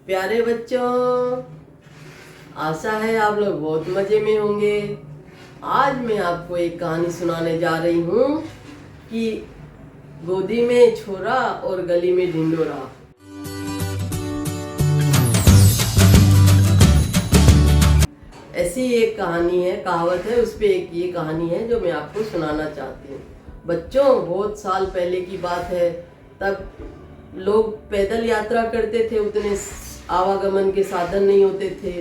प्यारे बच्चों, आशा है आप लोग बहुत मजे में होंगे। आज मैं आपको एक कहानी सुनाने जा रही हूँ कि गोदी में छोरा और गली में ढिंडोरा। ऐसी एक कहानी है, कहावत है, उस पे एक ये कहानी है जो मैं आपको सुनाना चाहती हूँ। बच्चों, बहुत साल पहले की बात है। तब लोग पैदल यात्रा करते थे, उतने आवागमन के साधन नहीं होते थे।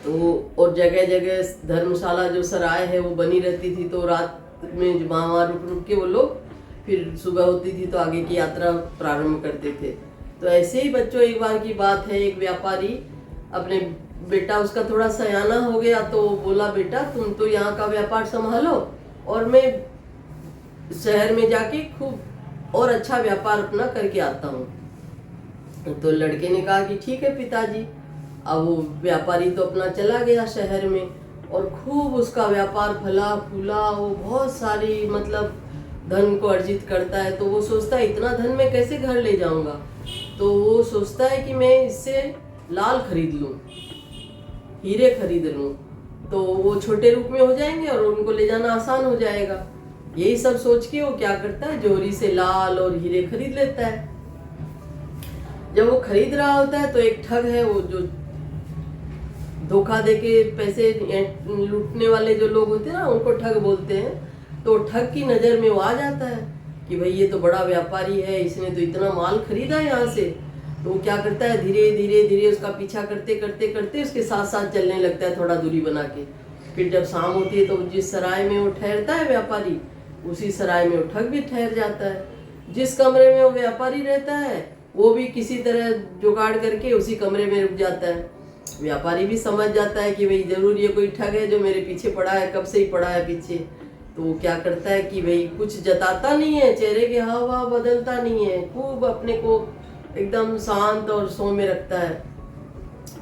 तो और जगह जगह धर्मशाला जो सराय है वो बनी रहती थी, तो रात में वहाँ रुक रुक के वो लोग फिर सुबह होती थी तो आगे की यात्रा प्रारंभ करते थे। तो ऐसे ही बच्चों, एक बार की बात है, एक व्यापारी अपने बेटा, उसका थोड़ा सयाना हो गया, तो बोला, बेटा तुम तो यहाँ का व्यापार संभालो और मैं शहर में जाके खूब और अच्छा व्यापार अपना करके आता हूँ। तो लड़के ने कहा कि ठीक है पिताजी। अब वो व्यापारी तो अपना चला गया शहर में और खूब उसका व्यापार फला फूला, वो बहुत सारी मतलब धन को अर्जित करता है। तो वो सोचता है इतना धन मैं कैसे घर ले जाऊंगा। तो वो सोचता है कि मैं इससे लाल खरीद लूं, हीरे खरीद लूं, तो वो छोटे रूप में हो जाएंगे और उनको ले जाना आसान हो जाएगा। यही सब सोच के वो क्या करता है, जोरी से लाल और हीरे खरीद लेता है। जब वो खरीद रहा होता है तो एक ठग है, वो जो धोखा देके पैसे लूटने वाले जो लोग होते हैं ना, उनको ठग बोलते हैं। तो ठग की नज़र में वो आ जाता है कि भाई ये तो बड़ा व्यापारी है, इसने तो इतना माल खरीदा यहाँ से। तो वो क्या करता है, धीरे धीरे धीरे उसका पीछा करते करते करते उसके साथ साथ चलने लगता है, थोड़ा दूरी बना के। फिर जब शाम होती है तो जिस सराय में वो ठहरता है व्यापारी, उसी सराय में वो ठग भी ठहर जाता है। जिस कमरे में वो व्यापारी रहता है वो भी किसी तरह जुगाड़ करके उसी कमरे में रुक जाता है। व्यापारी भी समझ जाता है कि भाई जरूर ये कोई ठग है जो मेरे पीछे पड़ा है, कब से ही पड़ा है पीछे। तो वो क्या करता है कि भाई कुछ जताता नहीं है, चेहरे के हाव भाव बदलता नहीं है, खूब अपने को एकदम शांत और सौम्य रखता है।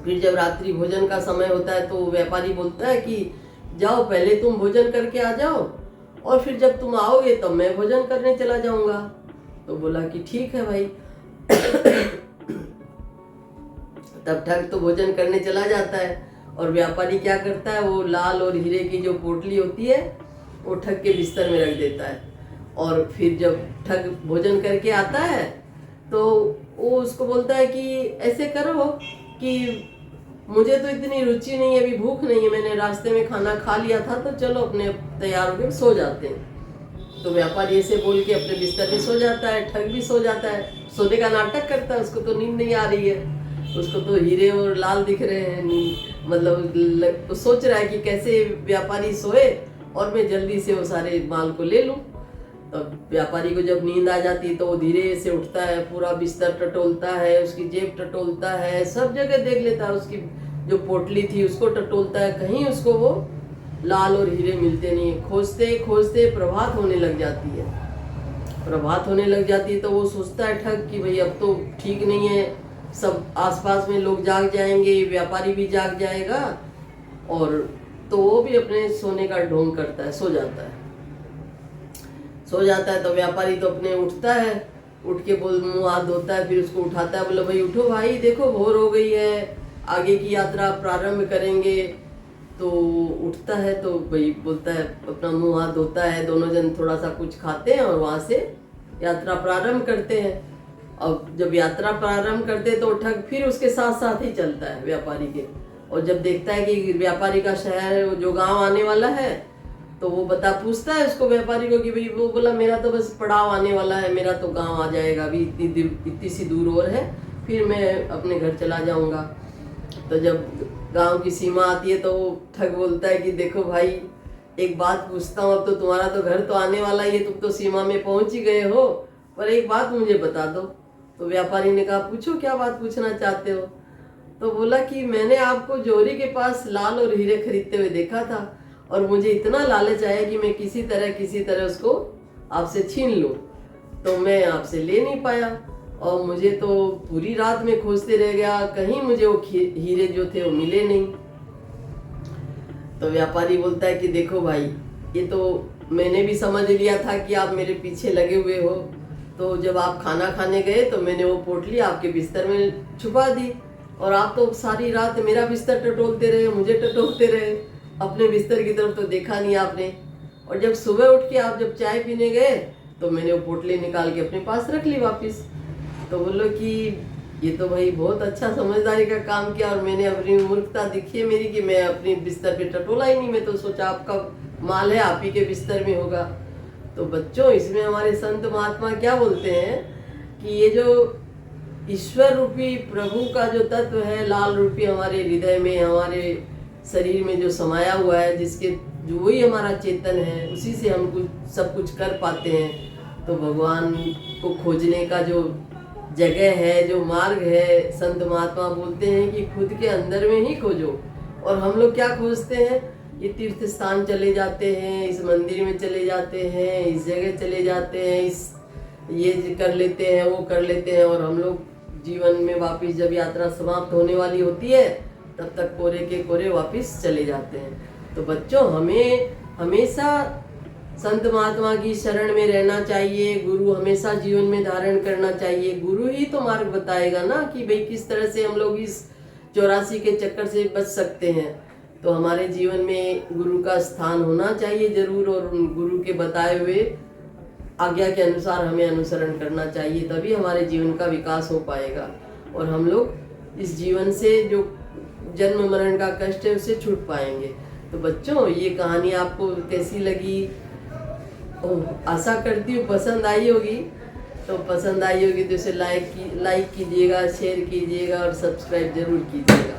फिर जब रात्रि भोजन का समय होता है तो व्यापारी बोलता है कि जाओ, पहले तुम भोजन करके आ जाओ और फिर जब तुम आओगे तब मैं भोजन करने चला जाऊंगा। तो बोला कि ठीक है भाई। तब ठग तो भोजन करने चला जाता है और व्यापारी क्या करता है, वो लाल और हीरे की जो पोटली होती है वो ठग के बिस्तर में रख देता है। और फिर जब ठग भोजन करके आता है तो वो उसको बोलता है कि ऐसे करो कि मुझे तो इतनी रुचि नहीं है, अभी भूख नहीं है, मैंने रास्ते में खाना खा लिया था, तो चलो अपने तैयार होकर सो जाते हैं। तो व्यापारी ऐसे बोल के अपने बिस्तर में सो जाता है, ठग भी सो जाता है, सोने का नाटक करता है, उसको तो नींद नहीं आ रही है, उसको तो हीरे और लाल दिख रहे हैं। मतलब सोच रहा है कि कैसे व्यापारी सोए और मैं जल्दी से वो सारे माल को ले लूं। तब व्यापारी को जब नींद आ जाती तो वो धीरे से उठता है, पूरा बिस्तर टटोलता है, उसकी जेब टटोलता है, सब जगह देख लेता है, उसकी जो पोटली थी उसको टटोलता है, कहीं उसको वो लाल और हीरे मिलते नहीं है। खोजते खोजते प्रभात होने लग जाती है। प्रभात होने लग जाती है तो वो सोचता है ठग कि भाई अब तो ठीक नहीं है, सब आसपास में लोग जाग जाएंगे, व्यापारी भी जाग जाएगा, और तो वो भी अपने सोने का ढोंग करता है, सो जाता है। सो जाता है तो व्यापारी तो अपने उठता है, उठ के बोल मुंह हाथ धोता है, फिर उसको उठाता है, बोले भाई उठो भाई, देखो भोर हो गई है, आगे की यात्रा प्रारंभ करेंगे। तो उठता है तो भाई बोलता है, अपना मुंह हाथ धोता है, दोनों जन थोड़ा सा कुछ खाते हैं और वहाँ से यात्रा प्रारंभ करते हैं। अब जब यात्रा प्रारंभ करते तो ठग फिर उसके साथ साथ ही चलता है व्यापारी के। और जब देखता है कि व्यापारी का शहर जो गांव आने वाला है तो वो पूछता है उसको, व्यापारी को, कि भाई, वो बोला मेरा तो बस पड़ाव आने वाला है, मेरा तो गांव आ जाएगा, अभी इतनी सी दूर और है, फिर मैं अपने घर चला जाऊंगा। तो जब गांव की सीमा आती है तो वो ठग बोलता है कि देखो भाई, एक बात पूछता हूँ, अब तो तुम्हारा तो घर तो आने वाला ही है, तुम तो सीमा में पहुंच ही गए हो, पर एक बात मुझे बता दो। तो व्यापारी ने कहा, पूछो, क्या बात पूछना चाहते हो। तो बोला कि मैंने आपको जोरी के पास लाल और हीरे खरीदते हुए देखा था और मुझे इतना लालच आया कि मैं किसी तरह उसको आपसे छीन लूं, तो मैं आपसे ले नहीं पाया और मुझे तो पूरी रात में खोजते रह गया, कहीं मुझे वो हीरे जो थे वो मिले नहीं। तो व्यापारी बोलता है कि देखो भाई, ये तो मैंने भी समझ लिया था कि आप मेरे पीछे लगे हुए हो, तो जब आप खाना खाने गए तो मैंने वो पोटली आपके बिस्तर में छुपा दी, और आप तो सारी रात मेरा बिस्तर टटोलते रहे, मुझे टटोलते रहे, अपने बिस्तर की तरफ तो देखा नहीं आपने। और जब सुबह उठ के आप जब चाय पीने गए तो मैंने वो पोटली निकाल के अपने पास रख ली वापस। तो बोलो कि ये तो भाई बहुत अच्छा समझदारी का काम किया, और मैंने अपनी मूर्खता दिखी है मेरी कि मैं अपनी बिस्तर पे टटोला ही नहीं। मैं तो सोचा आपका माल है, आप ही के बिस्तर में होगा। तो बच्चों, इसमें हमारे संत महात्मा क्या बोलते हैं कि ये जो ईश्वर रूपी प्रभु का जो तत्व है, लाल रूपी हमारे हृदय में, हमारे शरीर में जो समाया हुआ है, जिसके जो वही हमारा चेतन है, उसी से हम कुछ सब कुछ कर पाते हैं। तो भगवान को खोजने का जो जगह है, जो मार्ग है, संत महात्मा बोलते हैं कि खुद के अंदर में ही खोजो। और हम लोग क्या खोजते हैं? ये तीर्थ स्थान चले जाते हैं, इस मंदिर में चले जाते हैं, इस जगह चले जाते हैं, इस ये कर लेते हैं, वो कर लेते हैं, और हम लोग जीवन में वापस जब यात्रा समाप्त होने वाली होती है तब तक कोरे के कोरे वापस चले जाते हैं। तो बच्चों, हमें हमेशा संत महात्मा की शरण में रहना चाहिए, गुरु हमेशा जीवन में धारण करना चाहिए। गुरु ही तो मार्ग बताएगा ना कि भाई किस तरह से हम लोग इस 84 के चक्कर से बच सकते हैं। तो हमारे जीवन में गुरु का स्थान होना चाहिए जरूर, और उन गुरु के बताए हुए आज्ञा के अनुसार हमें अनुसरण करना चाहिए, तभी हमारे जीवन का विकास हो पाएगा और हम लोग इस जीवन से जो जन्म मरण का कष्ट है उससे छूट पाएंगे। तो बच्चों, ये कहानी आपको कैसी लगी? आशा करती हूँ पसंद आई होगी। तो पसंद आई होगी तो इसे लाइक कीजिएगा, शेयर कीजिएगा और सब्सक्राइब जरूर कीजिएगा।